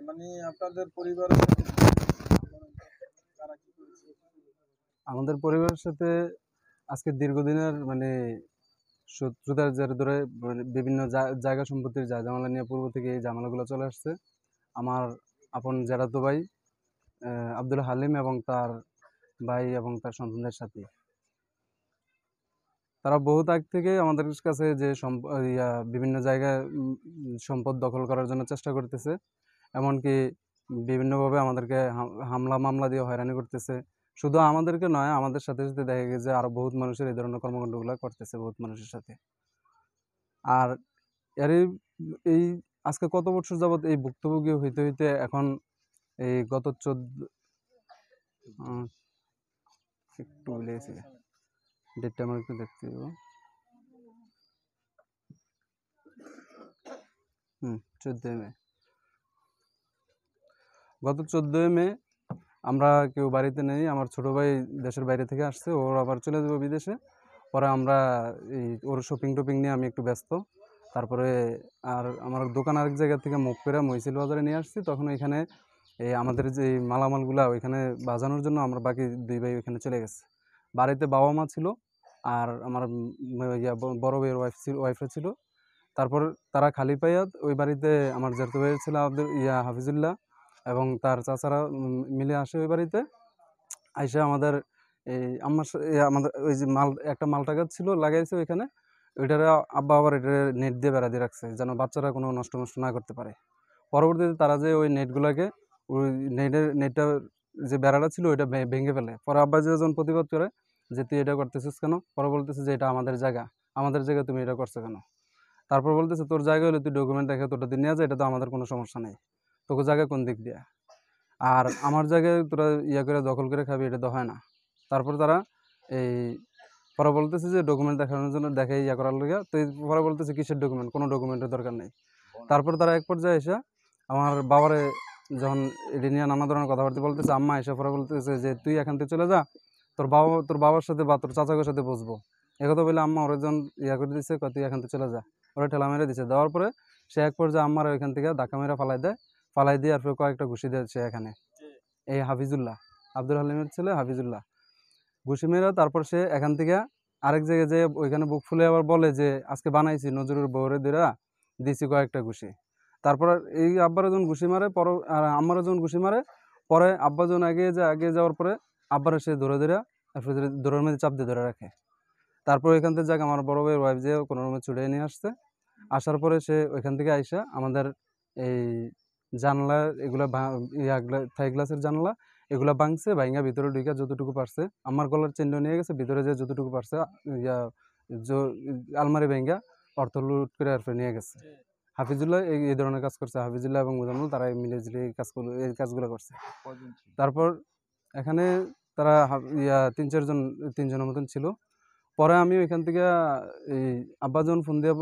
মানে আপনাদের পরিবার আমাদের পরিবারের সাথে আজকে দীর্ঘদিনের মানে শত্রুতার জের ধরে বিভিন্ন জায়গা সম্পত্তির জামালা নিয়ে পূর্ব থেকে এই ঝামেলাগুলো চলে আসছে। আমার আপন জেরাতো ভাই আব্দুল হালিম এবং তার ভাই এবং তার সন্তানদের সাথে তারা বহুত আগ থেকে আমাদের কাছে যে বিভিন্ন জায়গায় সম্পদ দখল করার জন্য চেষ্টা করতেছে, এমনকি বিভিন্নভাবে আমাদেরকে হামলা মামলা দিয়ে হয়রানি করতেছে। শুধু আমাদেরকে নয়, আমাদের সাথে সাথে দেখা গেছে আরো বহুত মানুষের এই ধরনের কর্মকাণ্ডগুলো করতেছে বহুত মানুষের সাথে। আর এই আজকে কত বছর যাবত এই ভুক্তভোগী হইতে হইতে এখন এই গত 14 একটু বলেছি ডেটটা আমার একটু দেখতে দিব। 14 মে, গত 14 মে আমরা কেউ বাড়িতে নেই। আমার ছোট ভাই দেশের বাইরে থেকে আসছে, ওর আবার চলে যাবো বিদেশে। পরে আমরা ওর শপিং টপিং নিয়ে আমি একটু ব্যস্ত। তারপরে আর আমার দোকান আরেক জায়গা থেকে মুভ করে মহিষিল বাজারে নিয়ে আসছি। তখন এখানে আমাদের যে মালামালগুলা ওইখানে বাজানোর জন্য আমরা বাকি 2 ভাই ওইখানে চলে গেছে। বাড়িতে বাবা মা ছিল আর আমার বড় ভাইয়ের ওয়াইফরা ছিল। তারপর তারা খালি পাইয়া ওই বাড়িতে আমার জেঠু ভাইয়ের ছিল হাফিজুল্লাহ এবং তার চাচারা মিলে আসে ওই বাড়িতে। আইসা আমাদের আমাদের ওই যে একটা মালটা গাছ ছিল লাগাইছে ওইখানে, ওইটারে আব্বা আবার এটা নেট দিয়ে বেড়া দিয়ে রাখছে যেন বাচ্চারা কোনো নষ্ট না করতে পারে। পরবর্তীতে তারা যে ওই নেটগুলাকে ওই নেটটা যে বেড়াটা ছিল ওইটা ভেঙে ফেলে। পরে আব্বা যে যখন প্রতিবাদ করে যে তুই এটা করতেছিস কেন, পরে বলতেছে যে এটা আমাদের জায়গা তুমি এটা করছো কেন। তারপর বলতেছে তোর জায়গা হলে তুই ডকুমেন্ট দেখে তোটা দিয়ে নিয়ে যা, এটা তো আমাদের কোনো সমস্যা নেই, তোকে জায়গা কোন দিক দিয়ে, আর আমার জায়গায় তোরা করে দখল করে খাবি, এটা তো হয় না। তারপর তারা এই পরে বলতেছে যে ডকুমেন্ট দেখানোর জন্য দেখে করার লেগে, তো পরে বলতেছে কিসের ডকুমেন্ট, কোনো ডকুমেন্টের দরকার নেই। তারপর তারা এক পর্যায়ে এসে আমার বাবারে যখন এটা নিয়ে নানা ধরনের কথাবার্তা বলতেছে, আম্মা এসে পরে বলতেছে যে তুই এখান থেকে চলে যা, তোর বাবার সাথে বা তোর চাচাকের সাথে বসবো। একথা বলে আম্মা ওরা যখন করে দিচ্ছে তুই এখান থেকে চলে যা, ওরা ঠেলা মেরে দিচ্ছে। দেওয়ার পরে সে এক পর্যায়ে আম্মার ওইখান থেকে ধাক্কা মেরে ফালাই দিয়ে আর ফের কয়েকটা ঘুষি দিয়েছে এখানে। এই হাফিজুল্লাহ, আব্দুল হালিমের ছেলে হাফিজুল্লাহ, ঘুষি মেরে তারপর সে এখান থেকে আরেক জায়গায় যে ওইখানে বুক ফুলে আবার বলে যে আজকে বানাইছি নজরুল বউরে দিরা দিছি কয়েকটা ঘুষি। তারপর এই আব্বারা যখন ঘুষি মারে আর আম্মারা যখন ঘুষি মারে, পরে আব্বা যখন আগে যাওয়ার পরে আব্বারা সে ধরে দৌড়ের মধ্যে চাপ দিয়ে ধরে রাখে। তারপর ওইখান থেকে যাক আমার বড় ভাইয়ের ওয়াইফ যে কোনো রুমে ছুটিয়ে নিয়ে আসছে। আসার পরে সে ওইখান থেকে আইসা আমাদের এই জানলা এগুলা থাই গ্লাসের জানলা এগুলা ভাঙছে, ভাঙা ভিতরে ঢুকে যতটুকু পারছে আমার গলার চেনটা নিয়ে গেছে, ভিতরে যে যতটুকু পারছে আলমারি ভেঙ্গা অর্থ লুট করে আর নিয়ে গেছে। হাফিজুল্লাহ এই ধরনের কাজ করছে, হাফিজুল্লাহ এবং মুজাম্মল তারা মিলে এই কাজগুলো করছে। তারপর এখানে তারা 3-4জনের মতন ছিল। পরে আমি ওইখান থেকে এই আব্বা যখন ফোন দিয়ে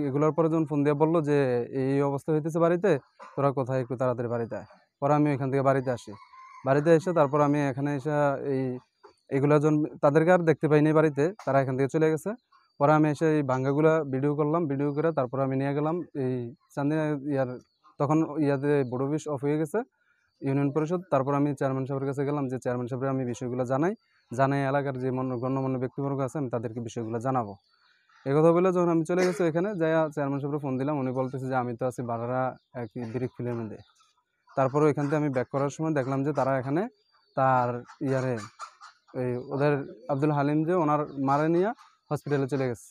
এগুলোর পরে যখন ফোন দিয়ে বললো যে এই অবস্থা হইতেছে বাড়িতে, তোরা কোথায়, একটু তাড়াতাড়ি বাড়িতে আয়। পরে আমি ওইখান থেকে বাড়িতে আসি। বাড়িতে এসে তারপর আমি এখানে এসে এগুলো যখন তাদেরকে আর দেখতে পাইনি বাড়িতে, তারা এখান থেকে চলে গেছে। পরে আমি এসে এই ভাঙ্গাগুলা ভিডিও করলাম, ভিডিও করে তারপর আমি নিয়ে গেলাম এই চান্দিনা তখন বোর্ড অফিস অফ হয়ে গেছে, ইউনিয়ন পরিষদ। তারপর আমি চেয়ারম্যান সাহেবের কাছে গেলাম, যে চেয়ারম্যান সাহেবের আমি বিষয়গুলো জানাই এলাকার যে গণ্যমান্য ব্যক্তিবর্গ আছে আমি তাদেরকে বিষয়গুলো জানাবো। এই কথা বলে যখন আমি চলে গেছি এখানে যাই চেয়ারম্যান সাহেবের ফোন দিলাম, উনি বলতেছে যে আমি তো আছি বাড়ারা ব্রিক ফিল্মের মধ্যে। তারপরে ওইখান থেকে আমি ব্যাক করার সময় দেখলাম যে তারা এখানে তার ওদের আব্দুল হালিম যে ওনার মারে নিয়ে হসপিটালে চলে গেছে।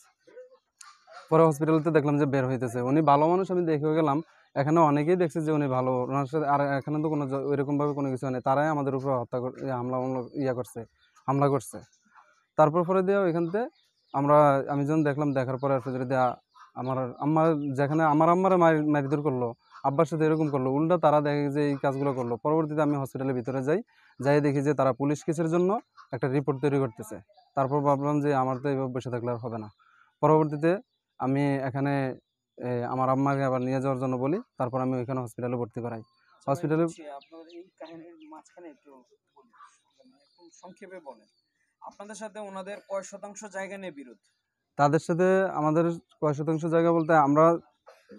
পরে হসপিটালতে দেখলাম যে বের হইতেছে, উনি ভালো মানুষ, আমি দেখে গেলাম। এখানে অনেকেই দেখছে যে উনি ভালো, ওনার সাথে আর এখানে তো কোনো ওইরকমভাবে কোনো কিছু নেই, তারাই আমাদের উপর হামলা করছে। তারপর পরে দিয়ে ওইখান থেকে আমি যখন দেখলাম, দেখার পরে আমার আম্মা যেখানে আমার আম্মারা মারধর করলো, আব্বার সাথে এরকম করলো, উল্টা তারা দেখে যে এই কাজগুলো করলো। পরবর্তীতে আমি হসপিটালের ভিতরে যাই দেখি যে তারা পুলিশ কেসের জন্য একটা রিপোর্ট তৈরি করতেছে। তারপর ভাবলাম যে আমার তো এইভাবে বসে থাকলে আর হবে না। পরবর্তীতে আমি এখানে আমার আম্মাকে আবার নিয়ে যাওয়ার জন্য বলি, তারপর আমি ওইখানে হসপিটালে ভর্তি করাই। হসপিটালে সংক্ষেপে বলেন আপনাদের সাথে ওনাদের কয় শতাংশ জায়গা নিয়ে বিরোধ? তাদের সাথে আমাদের কয় শতাংশ জায়গা বলতে আমরা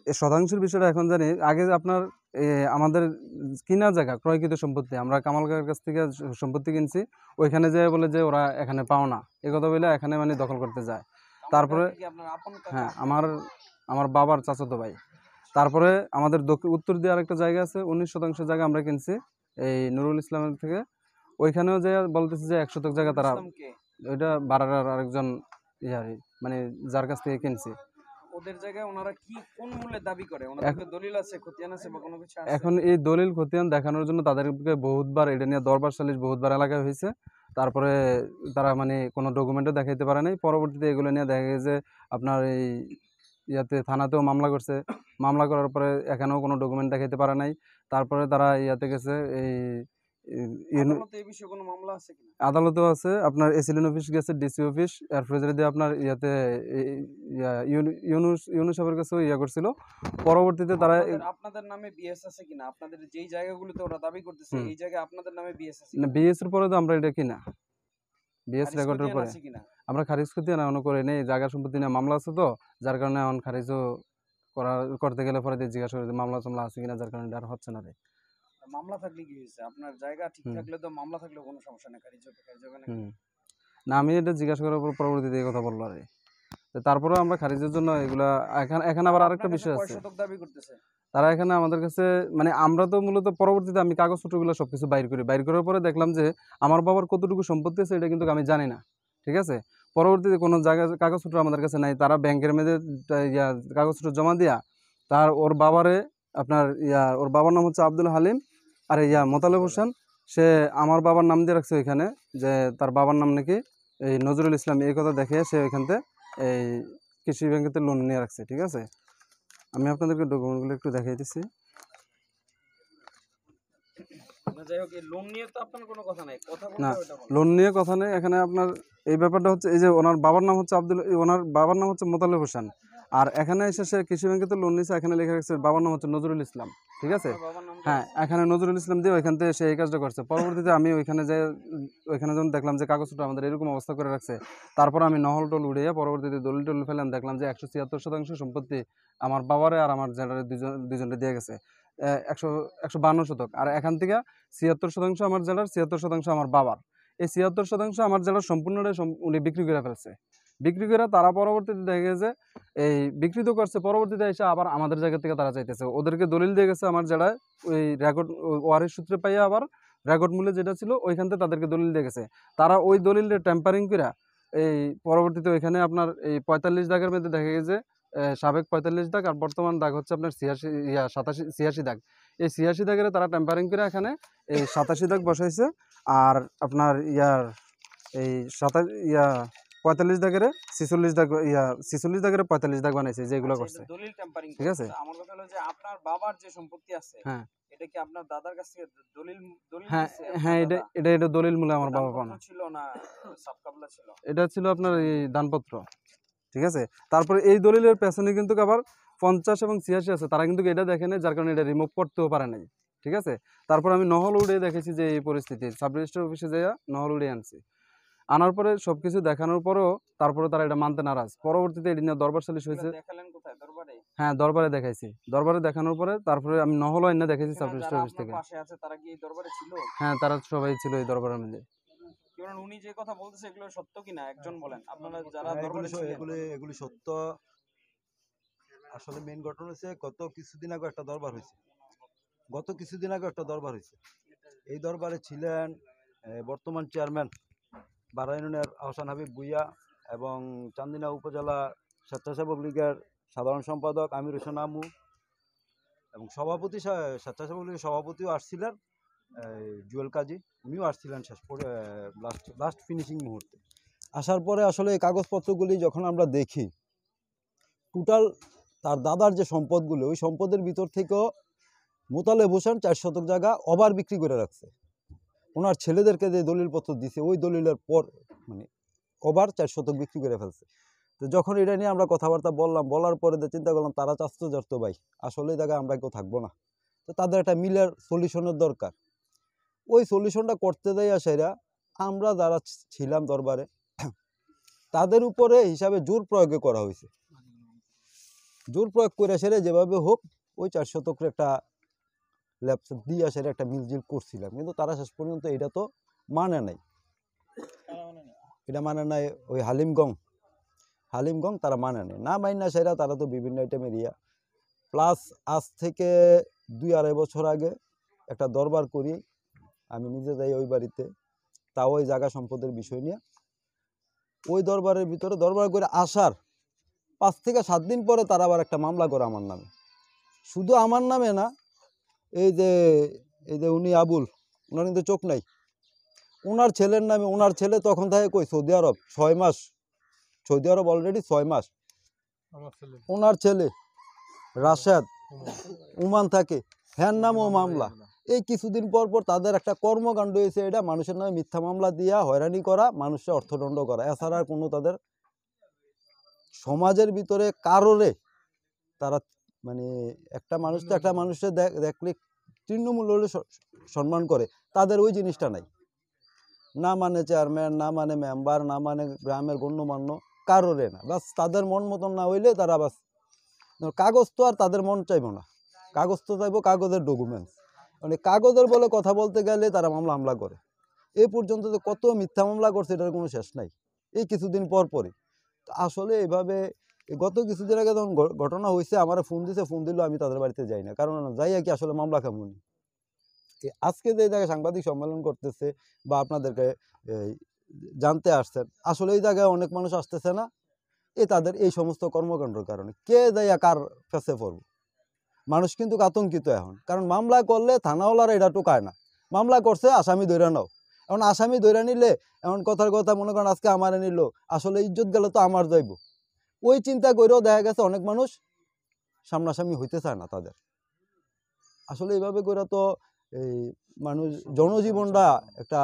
এই শতাংশের বিষয়টা এখন জানি, আগে আপনার আমাদের কিনা জায়গা ক্রয়কৃত সম্পত্তি, আমরা কামাল কাকার কাছ থেকে সম্পত্তি কিনছি, ওইখানে যেয়ে বলে যে ওরা এখানে পাও না, এ কথা বলে এখানে মানে দখল করতে যায়। তারপরে কি আপনার আপন কাকা? হ্যাঁ, আমার বাবার চাচাতো ভাই। তারপরে আমাদের উত্তর দিয়ে আরেকটা জায়গা আছে, 19% জায়গা আমরা কিনছি এই নুরুল ইসলামের থেকে। ওইখানেও যে বলতেছে যে 1 শতক জায়গা তারা, ইসলাম কে? ওইটা বারার আরেকজন ইয়ারি, মানে যার কাছ থেকে কিনছি। ওদের জায়গায় ওনারা কি কোন মূল্যে দাবি করে? ওনাদের দলিল আছে, খতিয়ান আছে বা কোনো কিছু আছে? এখন এই দলিল খতিয়ান দেখানোর জন্য তাদেরকে বহুতবার এটা নিয়ে দরবার সালিশ বহুতবার এলাকায় হয়েছে। তারপরে তারা মানে কোনো ডকুমেন্টও দেখাইতে পারে নাই। পরবর্তীতে এগুলো নিয়ে দেখা গেছে আপনার এই ইয়াতে থানাতেও মামলা করছে। মামলা করার পরে এখানেও কোনো ডকুমেন্ট দেখাইতে পারে নাই। তারপরে তারা ইয়াতে গেছে, এই আদালতে এই বিষয়ে কোনো মামলা আছে কিনা? আদালতেও আছে, আপনার এসিলিন অফিস গেছে, ডিসি অফিস, এরপরে যদি আপনার ইয়াতে ইউনুস সাহেবের কাছেও ইয়া করছিল। পরবর্তীতে তারা আপনাদের নামে বিএস আছে কিনা? আপনাদের যেই জায়গাগুলোতে ওরা দাবি করতেছে এই জায়গায় আপনাদের নামে বিএস আছে কিনা? বিএস এর পরে তো আমরা এটা কিনা, বিএস খারিজ রেকর্ডের খতিয়ান পরে আছে কিনা? আমরা খারিজ করতে না এখনো করে নেই, জায়গা সম্পত্তি নিয়ে মামলা আছে তো, যার কারণে এখন খারিজও করতে গেলে পরে দিয়ে জিজ্ঞাসা করে যে মামলা টামলা আছে কিনা, যার কারণে এটা আর হচ্ছে না রে। মামলা থাকলে কি হয়েছে? আপনার জায়গা ঠিক থাকলে তো মামলা থাকলে কোনো সমস্যা নেই, খারিজ হবে নাকি? না, আমি এটা জিজ্ঞাসা করার পর পরবর্তীতে এই কথা বললো আরে। তারপরেও আমরা খারিজের জন্য এগুলা, এখানে আবার আরেকটা বিষয় কয় আছে, শতক দাবি করতেছে? তারা এখানে আমাদের কাছে মানে আমরা তো মূলত পরবর্তীতে আমি কাগজপত্রগুলো সবকিছু বাইর করার পরে দেখলাম যে আমার বাবার কতটুকু সম্পত্তি আছে এটা কিন্তু আমি জানি না, ঠিক আছে। পরবর্তীতে কোনো জায়গায় কাগজপত্র আমাদের কাছে নাই, তারা ব্যাংকের মেয়েদে কাগজপত্র জমা দিয়া ওর বাবারে আপনার ওর বাবার নাম হচ্ছে আব্দুল হালিম, আর মোতালেব হোসেন, সে আমার বাবার নাম দিয়ে রাখছে ওইখানে, যে তার বাবার নাম নাকি এই নজরুল ইসলাম, এই কথা দেখে সে ওইখান থেকে এই কৃষি ব্যাংকেতে লোন নিয়ে রাখছে, ঠিক আছে। আমি আপনাদেরকে ডকুমেন্টগুলো একটু দেখাই দিচ্ছি। যাই হোক, লোন নিয়ে তো আপনার কোনো কথা নাই, কথা না, বলতে ওটা বলেন। লোন নিয়ে কথা নেই এখানে। আপনার এই ব্যাপারটা হচ্ছে এই যে ওনার বাবার নাম হচ্ছে ওনার বাবার নাম হচ্ছে মোতালেব হোসেন, আর এখানে এসে সে কৃষি ব্যাংকে তো লোন নিয়েছে, এখানে লেখা রাখছে বাবার নাম হচ্ছে নজরুল ইসলাম, ঠিক আছে। আপনার বাবার নাম হ্যাঁ, এখানে নজরুল ইসলাম দিয়ে ওইখান থেকে সে এই কাজটা করছে। পরবর্তীতে আমি ওইখানে যখন দেখলাম যে কাগজপত্র আমাদের এরকম অবস্থা করে রাখছে, তারপর আমি নহল টল উড়িয়ে পরবর্তীতে দলিল টল ফেলাম, দেখলাম যে 176% সম্পত্তি আমার বাবারে আর আমার জেলারে দুজনে দিয়ে গেছে, 152 শতক। আর এখান থেকে 76% আমার জেলার, 76% আমার বাবার। এই 76% আমার জেলার সম্পূর্ণটাই উনি বিক্রি করে ফেলছে। বিক্রি করে তারা পরবর্তীতে দেখা গেছে এই বিক্রি তো করছে, পরবর্তীতে এসে আবার আমাদের জায়গা থেকে তারা চাইতেছে, ওদেরকে দলিল দিয়ে গেছে আমার জেলায়, ওই রেকর্ড ওয়ারিশ সূত্রে পাইয়া আবার রেকর্ড মূল্য যেটা ছিল ওইখান থেকে তাদেরকে দলিল দিয়ে গেছে। তারা ওই দলিলটা টেম্পারিং করে এই পরবর্তীতে ওইখানে আপনার এই 45 দাগের মধ্যে দেখা গেছে সাবেক 45 দাগ আর বর্তমান দাগ হচ্ছে আপনার 86 দাগ। এই 86 দাগের তারা টেম্পারিং করে এখানে এই 87 দাগ বসাইছে, আর আপনার এই 45 দাগের 46 দাগ 46 দাগের 45 দাগ বানাইছে, যেগুলো করছে, দলিল টেম্পারিং ঠিক আছে। আমার কথা হলো যে আপনার বাবার যে সম্পত্তি আছে, হ্যাঁ এটা কি আপনার দাদার কাছ থেকে দলিল দলিল হ্যাঁ দিছে? হ্যাঁ, আপনার এটা দাদা? দলিল মূলে আমার বাবা দানপত্র পানা, ছিল না সাবকাবলা ছিল? এটা ছিল আপনার এই দানপত্র, ঠিক আছে। তারপরে এই দলিলের পেছনে কিন্তু আবার 50 এবং 86 আছে, তারা কিন্তু এটা দেখে নাই, যার কারণে এটা রিমুভ করতেও পারে নাই, ঠিক আছে। তারপর আমি নহল উড়ে দেখেছি যে এই পরিস্থিতি, সাব রেজিস্ট্রার অফিসে যাইয়া নহল উড়ে আনছি, আনার পরে সবকিছু দেখানোর পরেও তারপরে তারা এটা মানতে নারাজ। পরবর্তীতে এটা নিয়ে দরবার সালিশ হয়েছে। দেখালেন কোথায়? দরবারে? হ্যাঁ, দরবারে দেখাইছি, দরবারে দেখানোর পরে তারপরে আমি নহল আইনা দেখাইছি সাব এখানে রেজিস্ট্রার যারা অফিস আপনার থেকে। পাশে আছে তারা কি এই দরবারে ছিল? হ্যাঁ, তারা সবাই ছিল এই দরবারের মধ্যে। কারণ উনি যে কথা বলতেছে এগুলো সত্য কিনা একজন বলেন, আপনারা যারা হ্যাঁ, দরবারে ছিলেন। এগুলি সত্য। আসলে মেইন ঘটনা হচ্ছে গত কিছুদিন আগে একটা দরবার হয়েছে। এই দরবারে ছিলেন বর্তমান চেয়ারম্যান বারাইনের আহসান হাবিব ভূঁইয়া এবং চান্দিনা উপজেলা স্বেচ্ছাসেবক লীগের সাধারণ সম্পাদক আমির হোসেন আমু, এবং স্বেচ্ছাসেবক লীগের সভাপতিও আসছিলেন জুয়েল কাজী, উনিও আসছিলেন শেষ পরে লাস্ট ফিনিশিং মুহূর্তে। আসার পরে আসলে এই কাগজপত্রগুলি যখন আমরা দেখি, টোটাল তার দাদার যে সম্পদগুলো, ওই সম্পদের ভিতর থেকেও মোতালেব হোসেন 4 শতক জায়গা ওভার বিক্রি করে রাখছে। ওনার ছেলেদেরকে যে দলিলপত্র দিছে ওই দলিলের পর মানে ওভার 4 শতক বিক্রি করে ফেলছে। তো যখন এটা নিয়ে আমরা কথাবার্তা বলার পরে চিন্তা করলাম তারা চাচ্ছ ভাই আসলে এই জায়গায় আমরা কেউ থাকবো না, তো তাদের একটা মিলের সলিউশনের দরকার। ওই সলিউশনটা করতে দেয় সেরা আমরা যারা ছিলাম দরবারে তাদের উপরে হিসাবে জোর প্রয়োগ করা হয়েছে। জোর প্রয়োগ করে সেরে যেভাবে হোক ওই 4 শতকের একটা ল্যাপস দিয়ে সেরে একটা মিলজিল করছিলাম, কিন্তু তারা শেষ পর্যন্ত এটা তো মানে নাই। এটা মানে নাই ওই হালিমগং তারা মানে নেই, না মাইনা সেরা তারা তো বিভিন্ন আইটেমের প্লাস আজ থেকে 2-2.5 বছর আগে একটা দরবার করি, আমি নিজে যাই ওই বাড়িতে, তাও ওই জায়গা সম্পদের বিষয় নিয়ে। ওই দরবারের ভিতরে দরবার করে আসার 5 থেকে 7 দিন পরে তারা আবার একটা মামলা করে আমার নামে। শুধু আমার নামে না, এই যে উনি আবুল, ওনার কিন্তু চোখ নাই, ওনার ছেলের নামে। ওনার ছেলে তখন থাকে কই সৌদি আরব 6 মাস, সৌদি আরব অলরেডি 6 মাস। ওনার ছেলে রাশেদ ওমান থাকে, হ্যার নামও মামলা। এই কিছুদিন পর পর তাদের একটা কর্মকাণ্ড হয়েছে, এটা মানুষের নামে মিথ্যা মামলা দিয়া হয়রানি করা, মানুষের অর্থদণ্ড করা, এছাড়া আর কোনো তাদের সমাজের ভিতরে কারোরে তারা মানে একটা মানুষ তো একটা মানুষের দেখলে তৃণমূল হলে সম্মান করে, তাদের ওই জিনিসটা নাই। না মানে চেয়ারম্যান, না মানে মেম্বার, না মানে গ্রামের গণ্যমান্য, কারোরে না। বাস তাদের মন মতন না হইলে তারা বাস কাগজ তো আর তাদের মন চাইবো না, কাগজ তো চাইবো কাগজের ডকুমেন্টস, মানে কাগজের বলে কথা বলতে গেলে তারা মামলা করে। এই পর্যন্ত যে কত মিথ্যা মামলা করছে এটার কোনো শেষ নাই, এই কিছুদিন পর পরই। আসলে এভাবে গত কিছুদিন আগে যখন ঘটনা হয়েছে, আমার ফোন দিল, আমি তাদের বাড়িতে যাই না, কারণ যাই কি আসলে মামলা কেমনি। আজকে যে জায়গায় সাংবাদিক সম্মেলন করতেছে বা আপনাদেরকে জানতে আসছেন, আসলে এই জায়গায় অনেক মানুষ আসতেছে না, তাদের এই সমস্ত কর্মকাণ্ডের কারণে। কে যাইয়া কার কাছে পড়ব, মানুষ কিন্তু আতঙ্কিত এখন, কারণ মামলা করলে থানাওয়ালারা এটা টোকায় না, মামলা করছে আসামি ধরে নাও। এখন আসামি ধরে নিলে এমন কথার কথা মনে করেন আজকে আমার নিল, আসলে ইজ্জত গেলে তো আমার যাইব, ওই চিন্তা করেও দেখা গেছে অনেক মানুষ সামনাসামনি হইতে চায় না তাদের। আসলে এইভাবে করে তো এই মানুষ জনজীবনটা একটা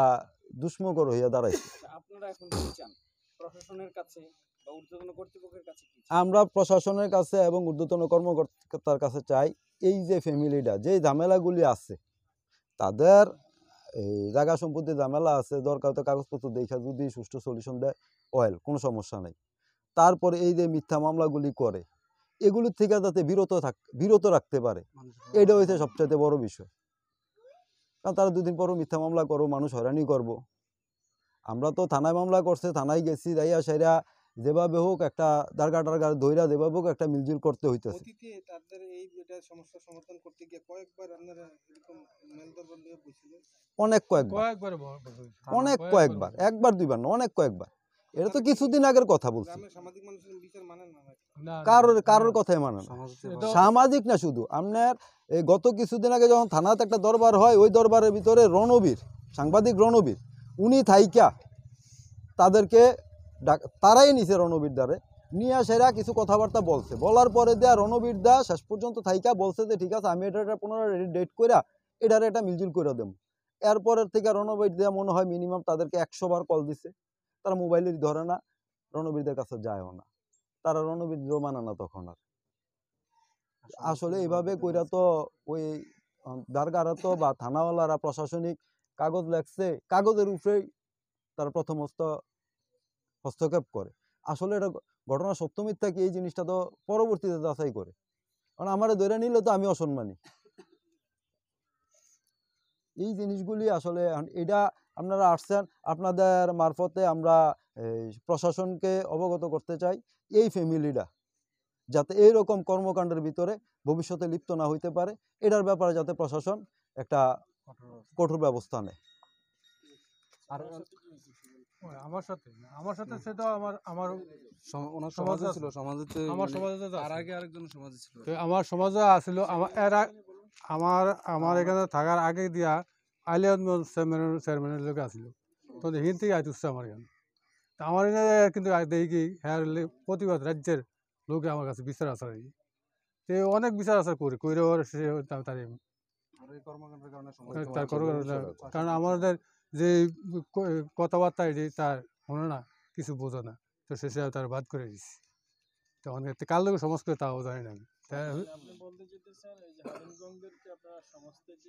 দুষ্মকর হইয়া দাঁড়াইছে। আপনারা এখন কি চান প্রশাসনের কাছে বা ঊর্ধ্বতন কর্তৃপক্ষের কাছে? আমরা প্রশাসনের কাছে এবং ঊর্ধ্বতন কর্মকর্তার কাছে চাই, এই যে ফ্যামিলিটা যে ঝামেলাগুলি আছে, তাদের এই জায়গা সম্পত্তি ঝামেলা আছে, দরকার তো কাগজপত্র দেখা যদি সুষ্ঠু সলিউশন দেয় ওয়েল, কোনো সমস্যা নেই। তারপরে এই যে মিথ্যা মামলাগুলি করে, এগুলির থেকে যাতে বিরত রাখতে পারে, এটা হচ্ছে সবচেয়ে বড় বিষয়। কারণ তারা 2 দিন পরও মিথ্যা মামলা করো, মানুষ হয়রানি করব। আমরা তো থানায় মামলা করছে, থানায় গেছি, যাইয়া সেরা যেভাবে হোক একটা দারগা ধইরা যেভাবে হোক একটা মিলজিল করতে হইতেছে। অতীতে তাদের এই যেটা সমস্যা সমাধান করতে গিয়ে কয়েকবার আপনারা এরকম মেলদর্পণ নিয়ে বসেছিলেন? কয়েকবার, একবার দুইবার না, অনেক কয়েকবার। এটা তো কিছুদিন আগের কথা বলছি। গ্রামের সামাজিক মানুষের বিচার মানেন না নাকি? কারোর কথাই মানে না, সামাজিক না শুধু আপনার। এই গত কিছুদিন আগে যখন থানাতে একটা দরবার হয়, ওই দরবারের ভিতরে রণবীর, সাংবাদিক রণবীর, উনি থাইকা তাদেরকে তারাই নিছে, রণবীর দ্বারে নিয়ে সেরা কিছু কথাবার্তা বলছে, বলার পরে দেয়া রণবীর দা শেষ পর্যন্ত থাইকা বলছে যে ঠিক আছে আমি এটা পুনরায় ডেট করে এটারে এটা মিলজুল করে দেব। এরপরের থেকে রণবীর দেয়া মনে হয় মিনিমাম তাদেরকে 100 বার কল দিছে, তারা মোবাইলের ধরে না, রণবীরদের কাছে যায়ও না, তারা রণবীর মানে না তখন আর। আসলে এইভাবে কইরা তো ওই দারগারা তো বা থানাওয়ালারা প্রশাসনিক কাগজ লেখছে, কাগজের উপরেই তারা প্রথমত হস্তক্ষেপ করে। আসলে এটা ঘটনা সত্য মিথ্যা কি এই জিনিসটা তো পরবর্তীতে যাচাই করে, কারণ আমারে ধরে নিলে তো আমি অসম্মানী। এই জিনিসগুলি আসলে এটা আপনারা আসছেন, আপনাদের মারফতে আমরা প্রশাসনকে অবগত করতে চাই, এই ফ্যামিলিটা যাতে এইরকম কর্মকাণ্ডের ভিতরে ভবিষ্যতে লিপ্ত না হইতে পারে, এটার ব্যাপারে যাতে প্রশাসন একটা কঠোর ব্যবস্থা নেয়। আর আমার সাথে সে তো আমার ওনার সমাজে সমাজে আছে। ছিল, সমাজে আমার সমাজে তো তার আছে। আগে আরেকজন সমাজে ছিল। তো আমার সমাজে আসছিল, আমার এখানে থাকার আগে দিয়া আলিয়ান চেয়ারম্যানের লোক আসছিল, তো হিন থেকে আইতেছে আমার এখানে। তা আমার এখানে কিন্তু দেখি কি হ্যাঁ প্রতিবাদ রাজ্যের লোকে আমার কাছে বিচার আচার সে অনেক বিচার আচার করে সে তার এই কর্মকাণ্ডের কারণে তার কারণ আমাদের যে কথাবার্তা যে তার শোনে না, কিছু বোঝে না, তো শেষে তার বাদ করে দিচ্ছে। তখন কার লোক সমাজ করে তাও জানি না আমি।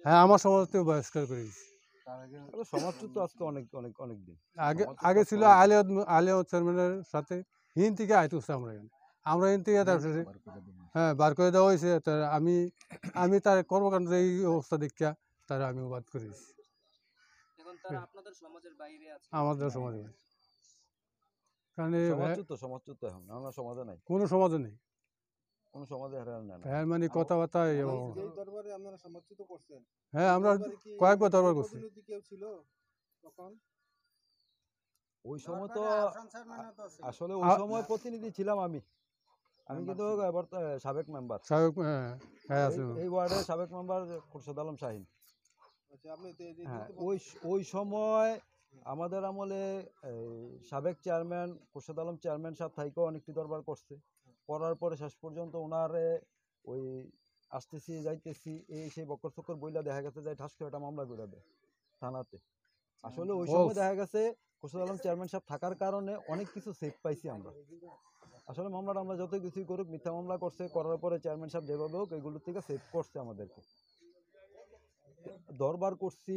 হ্যাঁ, আমার সমাজ থেকে বহিষ্কার করে দিচ্ছি। সমাজচ্যুত তো আজকে অনেক দিন আগে ছিল আলিয়া চেয়ারম্যানের সাথে হিন থেকে আইতে হচ্ছে আমরা এখানে। আমরা কিন্তু হ্যাঁ বার করে দেওয়া হয়েছে। আমি আমি তার কর্মকাণ্ড এই অবস্থা দেখা তারা আমি বাদ করে দিচ্ছি এখন তারা আপনাদের সমাজের বাইরে আছে। আমাদের সমাজে। কারণ সমাজচ্যুত এখন আমরা সমাজে নাই, কোনো সমাজে নেই, কোনো সমাজে হারান না। হ্যাঁ মানে কথাবার্তা এই দরবারে আপনারা সমর্থিত করছেন, হ্যাঁ আমরা দরবারে কি কয়েকবার দরবার করছি। প্রতিনিধি কেউ ছিল তখন? ওই সময় তো আসলে ওই আ- সময় প্রতিনিধি ছিলাম আমি কিন্তু সাবেক মেম্বার, সাহেব হ্যাঁ হ্যাঁ আছে এই ওয়ার্ডের সাবেক মেম্বার খুরশেদ আলম শাহিন। আচ্ছা, আপনি তো এই হ্যাঁ, যেহেতু ওই সময় আমাদের আমলে এই সাবেক চেয়ারম্যান খুরশেদ আলম চেয়ারম্যান সাহেব থাইকেও অনেকটি দরবার করছে, করার পরে শেষ পর্যন্ত ওনারে ওই আসতেছি যাইতেছি এই সেই বকর চক্কর বইলা দেখা গেছে যে ঠাস করে একটা মামলা করে দেয় থানাতে। আসলে ওই সময় দেখা গেছে খুরশেদ আলম চেয়ারম্যান সাহেব থাকার কারণে অনেক কিছু সেফ পাইছি আমরা। আসলে মামলাটা আমরা যত কিছুই করুক, মিথ্যা মামলা করছে, করার পরে চেয়ারম্যান সাহেব যেভাবে হোক এগুলোর থেকে সেভ করছে আমাদেরকে। দরবার করছি,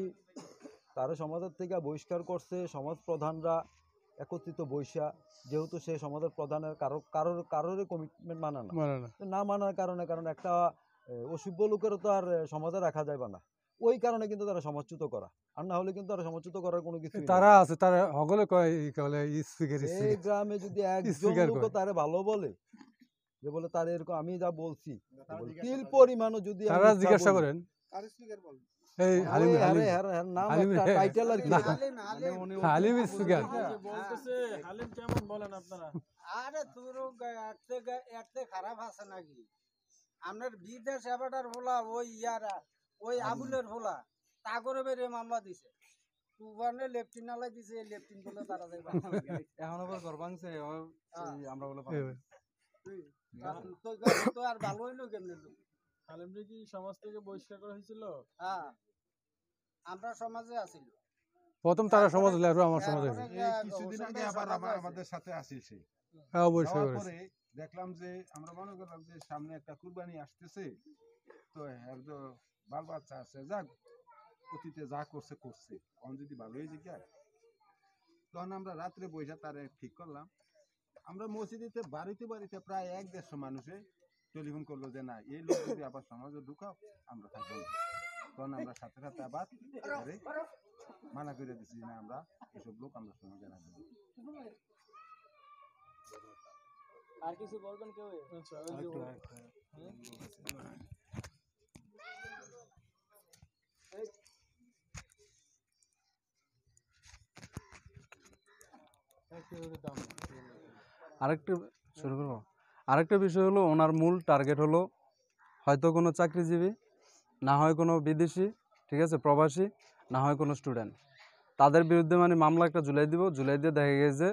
তারা সমাজের থেকে বহিষ্কার করছে সমাজ প্রধানরা একত্রিত বৈশা, যেহেতু সে সমাজের প্রধানের কারোরই কমিটমেন্ট মানে না, মানে না। না মানার কারণে, কারণ একটা অসভ্য লোকেরও তো আর সমাজে রাখা যাবে না, ওই কারণে কিন্তু তারা সমাজচ্যুত করা, আর না হলে কিন্তু তারা সমাজচ্যুত করার কোনো কিছু তারা আছে তারা সকলে কয় স্পিকার এই গ্রামে যদি একজন স্পিকার লোক কয়। তারে ভালো বলে, যে বলে তার এরকম আমি যা বলছি তিল পরিমাণও যদি আমি তারা মিথ্যা জিজ্ঞাসা বলি, করেন কার স্পিকার বল? এই হালিম ওই হালিম হ্যার নাম হালিম একটা টাইটেল আর কি। না, হালিম হালিম স্পিকার বলতেছে হালিম কেমন বলেন আপনারা? আরে তোর এতে খারাপ আছে নাকি? আপনার বিদেশ এবারটার ভোলা ওই ইয়ারা ওই আবুলের ভোলা তাগরে বেরে মামলা দিছে, তুবানে লেফটিনালাই দিছে, লেফটিন বলে তারা যাইবা এখন আবার ঘর ভাঙছে আমরা বলে তো আর ভালো হইলো কেমনে লোক? হালিমরে কি সমাজ থেকে বহিষ্কার করা হয়েছিল? হ্যাঁ, আমরা সমাজে আছিল। প্রথম তারা সমাজ হলে আর আমার সমাজে তারপরে কিছুদিন আগে আবার আমাদের সাথে আসিছে। হ্যাঁ অবশ্যই যাওয়ার অবশ্যই। পরে দেখলাম যে আমরা মনে করলাম যে সামনে একটা কুরবানি আসতেছে, তো এর তো বাল বাচ্চা আছে, যাক অতীতে যা করছে করছে, অন যদি ভালোই জিজ্ঞাসা, তখন আমরা রাত্রে বইসা তারে ঠিক করলাম। আমরা মসজিদেতে বাড়িতে বাড়িতে প্রায় 1-150 মানুষে টেলিফোন করলো যে না এই লোক যদি আবার সমাজে ঢুকাও আমরা থাকবো না। তখন আমরা সাথে সাথে আবার তারে মানা করে দিচ্ছি না আমরা এসব লোক আমরা সমাজে রাখবো না। আর কিছু বলবেন কেউ? আচ্ছা, ওই যে আরেকটা শুরু করবো। আরেকটা বিষয় হলো ওনার মূল টার্গেট হলো হয়তো কোনো চাকরিজীবী, না হয় কোনো বিদেশি, ঠিক আছে, প্রবাসী, না হয় কোনো স্টুডেন্ট, তাদের বিরুদ্ধে মানে মামলা একটা ঝুলাই দিব, ঝুলাই দিয়ে দেখা গেছে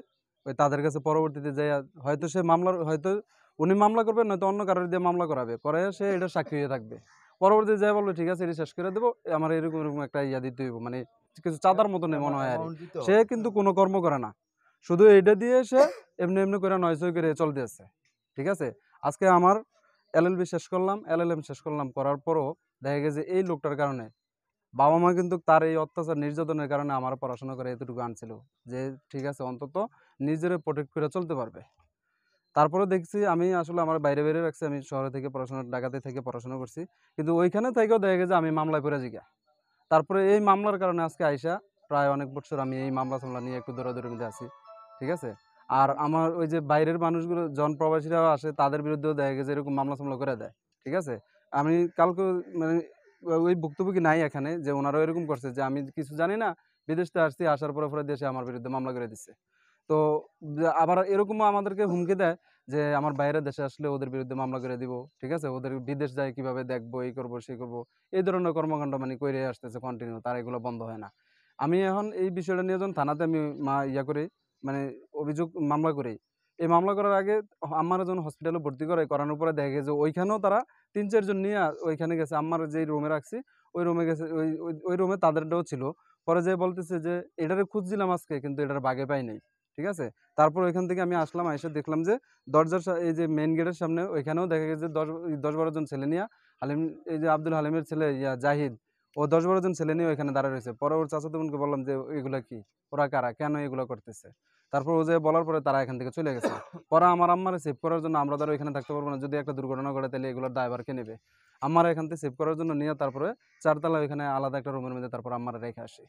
ওই তাদের কাছে পরবর্তীতে যাই হয়তো সে মামলার হয়তো উনি মামলা করবেন, নয়তো অন্য কারোর দিয়ে মামলা করাবে, করে সে এটা সাক্ষী হয়ে থাকবে, পরবর্তীতে যাই বলবে ঠিক আছে এটা শেষ করে দেবো, আমার এরকম এরকম একটা ইয়া দিতে হইব, মানে কিছু চাঁদার মতো নেই মনে হয় আর কি। সে কিন্তু কোনো কর্ম করে না, শুধু এটা দিয়ে সে এমনি এমনি করে নয়সই করে চলতে আছে, ঠিক আছে। আজকে আমার এলএলবি শেষ করলাম, এলএলএম শেষ করলাম, করার পরও দেখা গেছে এই লোকটার কারণে বাবা মা কিন্তু তার এই অত্যাচার নির্যাতনের কারণে আমার পড়াশোনা করে এতটুকু আনছিল যে ঠিক আছে অন্তত নিজের প্রোটেক্ট করে চলতে পারবে। তারপরে দেখছি আমি আসলে আমার বাইরে বাইরে রাখছি, আমি শহরে থেকে পড়াশোনা ঢাকাতে থেকে পড়াশোনা করছি, কিন্তু ওইখানে থেকেও দেখা গেছে আমি মামলায় পড়ে জিগা। তারপরে এই মামলার কারণে আজকে আইসা প্রায় অনেক বছর আমি এই মামলা টামলা নিয়ে একটু দৌড়াদৌড়ির মধ্যে আছি, ঠিক আছে। আর আমার ওই যে বাইরের মানুষগুলো জন প্রবাসীরাও আসে, তাদের বিরুদ্ধেও দেখা গেছে এরকম মামলা টামলা করে দেয়, ঠিক আছে। আমি কালকে মানে ওই ভুক্তভোগী নাই এখানে যে ওনারাও এরকম করছে যে আমি কিছু জানি না, বিদেশ থেকে আসছি, আসার পরে পরে দেশে আমার বিরুদ্ধে মামলা করে দিচ্ছে। তো আবার এরকমও আমাদেরকে হুমকি দেয় যে আমার বাইরের দেশে আসলে ওদের বিরুদ্ধে মামলা করে দিব, ঠিক আছে, ওদের বিদেশ যায় কিভাবে দেখবো, এই করবো সেই করবো, এই ধরনের কর্মকাণ্ড মানে করে আসতেছে কন্টিনিউ, তার এগুলো বন্ধ হয় না। আমি এখন এই বিষয়টা নিয়ে যখন থানাতে আমি ইয়া করি, মানে অভিযোগ মামলা করি, এই মামলা করার আগে আমার যখন হসপিটালে ভর্তি করানোর পরে দেখা গেছে ওইখানেও তারা 3-4 জন নিয়ে ওইখানে গেছে, আমার যে রুমে রাখছি ওই রুমে গেছে, ওই রুমে তাদেরটাও ছিল। পরে যে বলতেছে যে এটারে খুঁজছিলাম আজকে কিন্তু এটার বাগে পাই নাই, ঠিক আছে। তারপর ওইখান থেকে আমি আসলাম, এসে দেখলাম যে দরজার এই যে মেইন গেটের সামনে ওইখানেও দেখা গেছে 10-12 জন ছেলে নিয়ে হালিম, এই যে আব্দুল হালিমের ছেলে জাহিদ, ও 10-12 জন ছেলে নিয়ে ওইখানে দাঁড়া রয়েছে। পরে ওর চাচাতো বোনকে বললাম যে এগুলা কি, ওরা কারা, কেন এগুলো করতেছে। তারপর ও যে বলার পরে তারা এখান থেকে চলে গেছে। পরে আমার আম্মারে সেভ করার জন্য আমরা ধরো এখানে থাকতে পারবো না, যদি একটা দুর্ঘটনা ঘটে তাহলে এগুলোর দায়ভার কে নেবে? আমার এখান থেকে সেভ করার জন্য নিয়ে তারপরে 4 তলা ওইখানে আলাদা একটা রুমের মধ্যে তারপর আমার রেখে আসি।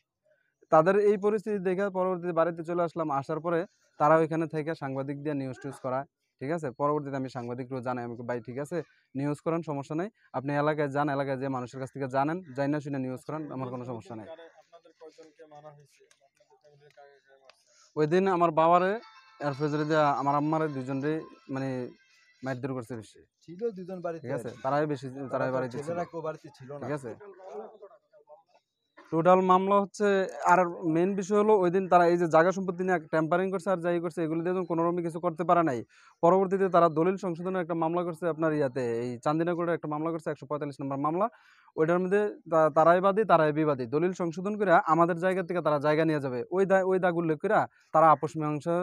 তাদের এই পরিস্থিতি দেখে পরবর্তীতে বাড়িতে চলে আসলাম। আসার পরে তারা ওইখানে থেকে সাংবাদিক দিয়ে নিউজ টিউজ করা, ঠিক আছে। পরবর্তীতে আমি সাংবাদিককেও জানাই, আমি ভাই ঠিক আছে নিউজ করেন, সমস্যা নেই, আপনি এলাকায় যান, এলাকায় যে মানুষের কাছ থেকে জানেন, যাই না শুনে নিউজ করেন, আমার কোনো সমস্যা নেই। আপনাদের কয়জনকে মারা হয়েছে? আপনাদের ফ্যামিলির কাকে কাকে মারছে? ওই দিন আমার বাবারে এরফেজরে দিয়ে আমার আম্মারে দুজনরে মানে মারধর করছে বেশি, ছিল 2 জন বাড়িতে, ঠিক আছে। তারাই বেশি, তারাই বাড়িতে ছিল, ছেলেরা কেউ বাড়িতে ছিল না। ঠিক আছে। টোটাল মামলা হচ্ছে, আর মেইন বিষয় হলো ওই দিন তারা এই যে জায়গা সম্পত্তি নিয়ে ট্যাম্পারিং করছে আর যাই করছে, এগুলো দিয়ে কোনো রকম কিছু করতে পারে নাই। পরবর্তীতে তারা দলিল সংশোধনের একটা মামলা করছে আপনার ইয়াতে, এই চান্দিনাগড়ে একটা মামলা করছে, 145 নম্বর মামলা। ওইটার মধ্যে তারাই বাদী তারাই বিবাদী, দলিল সংশোধন করে আমাদের জায়গা থেকে তারা জায়গা নিয়ে যাবে, ওই দাগ উল্লেখ করে তারা আপোষ মীমাংসা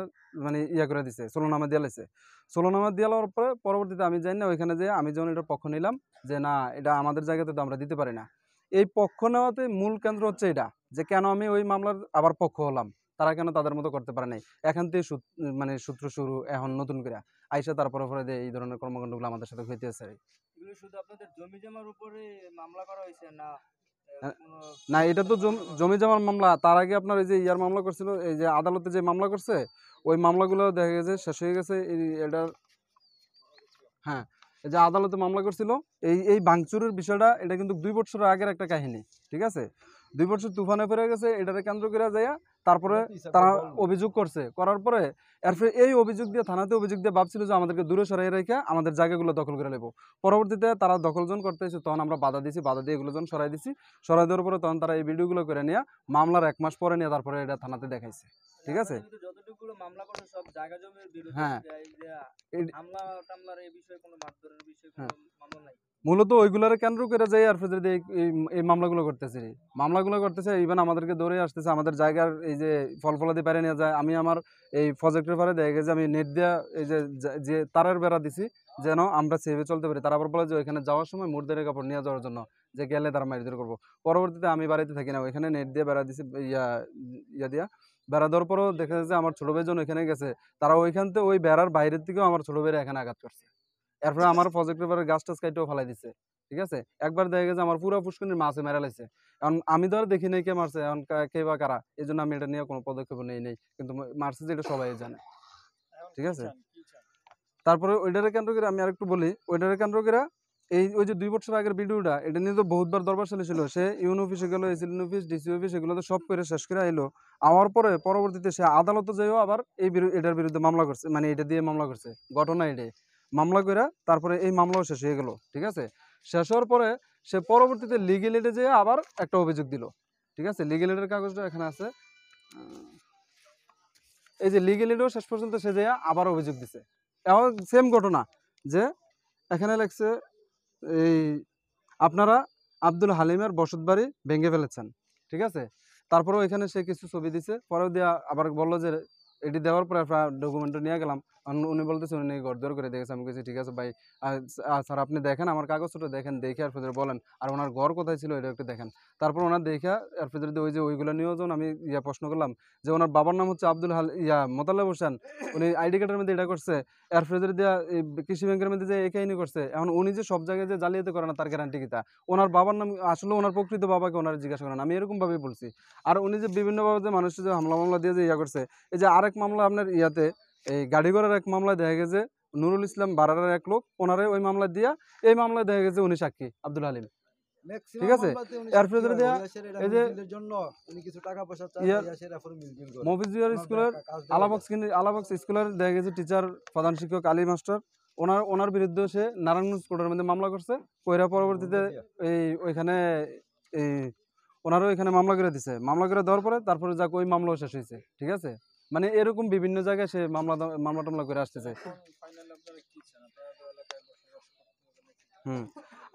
মানে ইয়া করে দিছে, সোলনামা দিয়ে লাইছে। সোলনামা দিয়ে লওয়ার পরে পরবর্তীতে আমি জানি না ওইখানে যে আমি যখন এটার পক্ষ নিলাম যে না এটা আমাদের জায়গাতে তো আমরা দিতে পারি না। এই পক্ষ নেওয়াতে মূল কেন্দ্র হচ্ছে এটা, যে কেন আমি ওই মামলার আবার পক্ষ হলাম, তারা কেন তাদের মতো করতে পারে নাই। এখান থেকে মানে সূত্র শুরু এখন নতুন করে আইসা তারপরে পরে এই ধরনের কর্মকাণ্ডগুলো আমাদের সাথে হইতেছে। এগুলো শুধু আপনাদের জমি জমার উপরে মামলা করা হয়েছে না কোনো না, এটা তো জমি জমার মামলা। তার আগে আপনার এই যে ইয়ার মামলা করছিল, এই যে আদালতে যে মামলা করছে, ওই মামলাগুলো দেখা গেছে শেষ হয়ে গেছে। এটার হ্যাঁ, এই যে আদালতে মামলা করছিল এই ভাঙচুরের বিষয়টা, এটা কিন্তু 2 বছর আগের একটা কাহিনী, ঠিক আছে। 2 বছর তুফানে ফিরে গেছে, এটারে কেন্দ্র করে যাইয়া তারপরে তারা অভিযোগ করছে, করার পরে এরপরে এই অভিযোগ দিয়ে থানাতে অভিযোগ দিয়ে ভাবছিল যে আমাদেরকে দূরে সরাই রেখে আমাদের জায়গাগুলো দখল করে নেব। পরবর্তীতে তারা দখলজন করতে এসে তখন আমরা বাধা দিছি, বাধা দিয়ে এগুলো যখন সরাই দিছি, সরাই দেওয়ার পরে তখন তারা এই ভিডিওগুলো করে নিয়ে মামলার 1 মাস পরে নিয়ে তারপরে এটা থানাতে দেখাইছে, ঠিক আছে। আপনাদের তো যতটুকু মামলা করছে সব জায়গা জমির বিরুদ্ধে, হ্যাঁ। এই যে এই- হামলা টামলার এই বিষয়ে কোনো মারধরের বিষয়ে হ্যাঁ। কোনো মামলা নাই। মূলত ওইগুলোর কেন্দ্র করে যাই আর ফেজরে এই মামলাগুলো করতেছে ইভেন আমাদেরকে দৌড়ে আসতেছে, আমাদের জায়গার এই যে ফলাদি পারে নিয়ে যায়। আমি আমার এই প্রজেক্টের পারে দেখা গেছে আমি নেট দেওয়া এই যে তারের বেড়া দিছি যেন আমরা সেভে চলতে পারি। তারা আবার বলে যে ওইখানে যাওয়ার সময় মুর্দের কাপড় নিয়ে যাওয়ার জন্য, যে গেলে তারা মারধর করবো। পরবর্তীতে আমি বাড়িতে থাকি না, ওইখানে নেট দিয়ে বেড়া দিছি, ইয়া দিয়া বেড়া দেওয়ার পরেও দেখা যাচ্ছে আমার ছোট ভাইজন ওইখানে গেছে, তারা ওইখান থেকে ওই বেড়ার বাইরের থেকেও আমার ছোট ভাইরা এখানে আঘাত করছে। এরপরে আমার প্রজেক্টের পরে গাছ টাছ কাইটেও ফেলাই দিছে, ঠিক আছে। একবার দেখা গেছে আমার পুরো পুষ্করিণীর মাছে মেরা লাইছে। এখন আমি তো আর দেখি নাই কে মারছে, এখন কে বা কারা, এই জন্য আমি এটা নিয়ে কোনো পদক্ষেপ নেই, কিন্তু মারছে যে এটা সবাই জানে, ঠিক আছে। তারপরে ওইটারে কেন্দ্র করে আমি আরেকটু বলি, ওইটারে কেন্দ্র করে ওই যে 2 বছর আগের ভিডিওটা, এটা নিয়ে তো বহুতবার দরবার চলেছিল। সে ইউন অফিসে গেলো, এসিলিন অফিস, ডিসি অফিস, এগুলো তো সব করে শেষ করে আইলো। আমার পরে পরবর্তীতে সে আদালতে যাইও আবার এটার বিরুদ্ধে মামলা করছে, মানে এটা দিয়ে মামলা করছে, ঘটনা এটাই মামলা করে তারপরে এই মামলাও শেষ হয়ে গেল, ঠিক আছে। শেষ হওয়ার পরে সে পরবর্তীতে লিগেল এডে যেয়ে আবার একটা অভিযোগ দিল, ঠিক আছে। লিগেল এডের কাগজটা এখানে আছে, এই যে লিগেল এডেও শেষ পর্যন্ত সে যেয়ে আবার অভিযোগ দিছে, এমন সেম ঘটনা, যে এখানে লেখছে এই আপনারা আব্দুল হালিমের বসত বাড়ি ভেঙে ফেলেছেন, ঠিক আছে। তারপরেও এখানে সে কিছু ছবি দিছে, পরেও দিয়া আবার বললো যে এটি দেওয়ার পরে ডকুমেন্ট নিয়ে গেলাম, উনি বলতেছে উনি ঘর করে দেখেছে। আমি বলছি ঠিক আছে ভাই, স্যার আপনি দেখেন আমার কাগজটা দেখেন, দেখে আর ফের বলেন, আর ওনার ঘর কোথায় ছিল এটা একটু দেখেন। তারপর ওনার দেখে আর ফের ওই যে ওইগুলো নিয়েও যখন আমি প্রশ্ন করলাম যে ওনার বাবার নাম হচ্ছে আব্দুল মোতালেব হোসেন, উনি আইডি কার্ডের মধ্যে এটা করছে, এর ফের দিয়া কৃষি ব্যাংকের মধ্যে যে এই কাহিনী করছে। এখন উনি যে সব জায়গায় যে জালিয়াতি করে না তার গ্যারান্টি কিতা? ওনার বাবার নাম আসলে ওনার প্রকৃত বাবাকে ওনার জিজ্ঞাসা করেন, আমি এরকম ভাবেই বলছি। আর উনি যে বিভিন্নভাবে যে মানুষের যে মামলা দিয়ে যে করছে, এই যে আরেক মামলা আপনার এই গাড়ি ঘোড়ার এক মামলায় দেখা গেছে নুরুল ইসলাম বারারের এক লোক, ওনারে ওই মামলা দিয়া এই মামলায় দেখা গেছে উনি সাক্ষী আব্দুল হালিম, ঠিক আছে। এরপরে যদি দেয়া এই যে মফিজুর স্কুলের আলাবক্স স্কুলের দেখা গেছে টিচার প্রধান শিক্ষক আলী মাস্টার, ওনার বিরুদ্ধে সে নারায়ণগঞ্জ কোর্টের মধ্যে মামলা করছে, কইরা পরবর্তীতে ওইখানে ওনারও এখানে মামলা করে দিছে। মামলা করে দেওয়ার পরে তারপরে যাক ওই মামলাও শেষ হয়েছে, ঠিক আছে। মানে এরকম বিভিন্ন জায়গায় সে মামলা টামলা করে আসতেছে।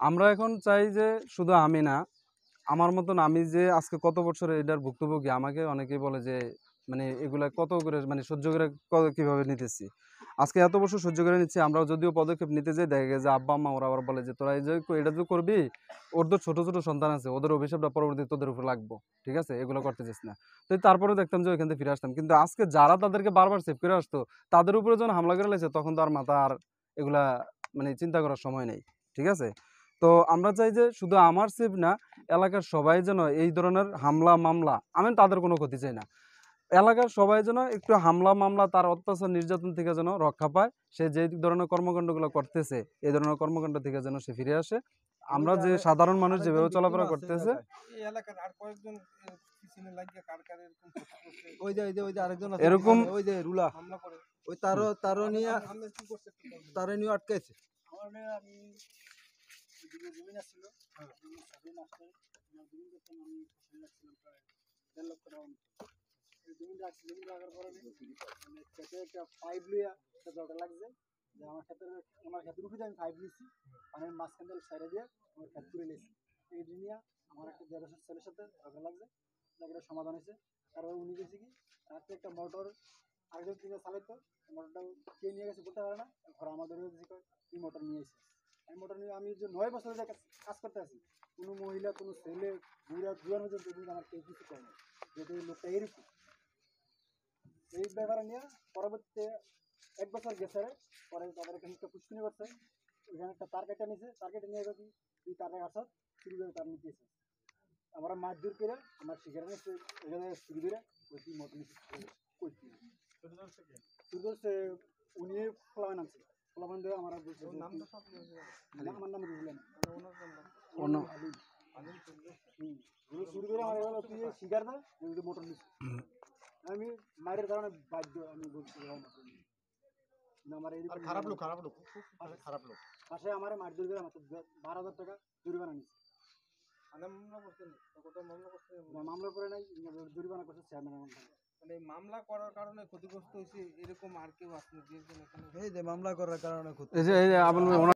আমরা এখন চাই যে শুধু আমি না, আমার মতন আমি যে আজকে কত বছর এটার ভুক্তভোগী, আমাকে অনেকেই বলে যে মানে এগুলা কত করে মানে সহ্য করে কিভাবে নিতেছি। আজকে এত বছর সহ্য করে নিচ্ছি, আমরাও যদিও পদক্ষেপ নিতে যাই দেখা গেছে যে আব্বা আম্মা ওরা আবার বলে যে তোরা এই যে এটা তো করবি, ওর তো ছোট ছোট সন্তান আছে, ওদের অভিশাপটা পরবর্তীতে তোদের উপর লাগবো, ঠিক আছে, এগুলো করতে চাস না। তো তারপরে দেখতাম যে ওইখান থেকে ফিরে আসতাম, কিন্তু আজকে যারা তাদেরকে বারবার সেভ করে আসতো তাদের উপরে যখন হামলা করে লাগছে তখন তো আর মাথা আর এগুলা মানে চিন্তা করার সময় নেই, ঠিক আছে। তো আমরা চাই যে শুধু আমার সেভ না, এলাকার সবাই যেন এই ধরনের হামলা মামলা, আমি তাদের কোনো ক্ষতি চাই না, এলাকার সবাই যেন একটু হামলা মামলা তার অত্যাচার নির্যাতন থেকে যেন রক্ষা পায়, সে যে ধরনের কর্মকাণ্ডগুলো করতেছে এই ধরনের কর্মকাণ্ড থেকে যেন সে ফিরে আসে। আমরা যে সাধারণ মানুষ যেভাবে চলাফেরা করতেছে, এই এলাকার আর কয়েকজন পিছনে লাগিয়ে কার কার এরকম ক্ষতি করছে, ওই যে আরেকজন আছে এরকম ওই যে রুলা হামলা করে, ওই তারও নিয়ে আমরা কি করছে একটু বলবেন? তারে নিয়ে আটকাইছে। আমার আমি দুটো জমি আসছিল, জমি স্বাধীন আসলে আমার জমি করতাম, আমি ফসল রাখছিলাম প্রায় 1.5 লক্ষ টাকা মতো। এই জমি রাখছি, জমি রাখার পরে মানে খেতে একটা পাইপ লইয়া একটা দরকার লাগছে যে আমার ক্ষেতের উপরে আমি পাইপ নিয়েছি, পানির মাঝখান থেকে সাইডে দিয়ে আমার ক্ষেত তুলে নিয়েছি। এই নিয়ে আমার একটা 1.5 ছেলের সাথে দরকার লাগছে, একটা সমাধান হয়েছে। তারপর উনি গেছে কি রাত্রে একটা মোটর আরেকজন কিনে চালাইতো, মোটরটা কে নিয়ে গেছে বলতে পারে না, ঘরে আমাদের এই মোটর নিয়ে এসেছে। এই মোটর নিয়ে আমি যে 9 বছর ধরে কাজ করতে আছি, কোনো মহিলা কোনো ছেলে বুড়া জুয়ান পর্যন্ত আমার কেউ কিছু করে না, যেহেতু এই লোকটা এরকম। এই ব্যাপারে নিয়ে পরবর্তীতে 1 বছর গেছে, পরে তাদের এখানে একটা পুষ্কিনি করছে, ওইখানে একটা তার কেটে নিয়েছে, তার কেটে নিয়ে গেছি তুই তারের কাছে শুরু করে তার নিতেছে, আমরা মাছ দূর করে আমার শিকারে ওইখানে শুরু করে ওই তুই মোটর নিচে করছি শুরু করছে। উনি ফলাবান আনছে, ফলাবান দিয়ে আমার বলছে নামটা সব আমার নাম রুবলেন শুরু করে আমার এগুলো তুই শিকার না মোটর নিচ্ছে। আমি মায়ের কারণে বাধ্য, আমি বলছি আমার এই খারাপ লোক পাশে আমার মাছ দূর করে আমার 12,000 টাকা জরিমানা নিচ্ছে। মামলা করছেন, কোথাও মামলা করছেন? মামলা করে নাই, জরিমানা করছে চেয়ারম্যান। মানে মামলা করার কারণে ক্ষতিগ্রস্ত হয়েছে এরকম আর কেউ আসলে এই যে মামলা করার কারণে এই যে আবুল ভাই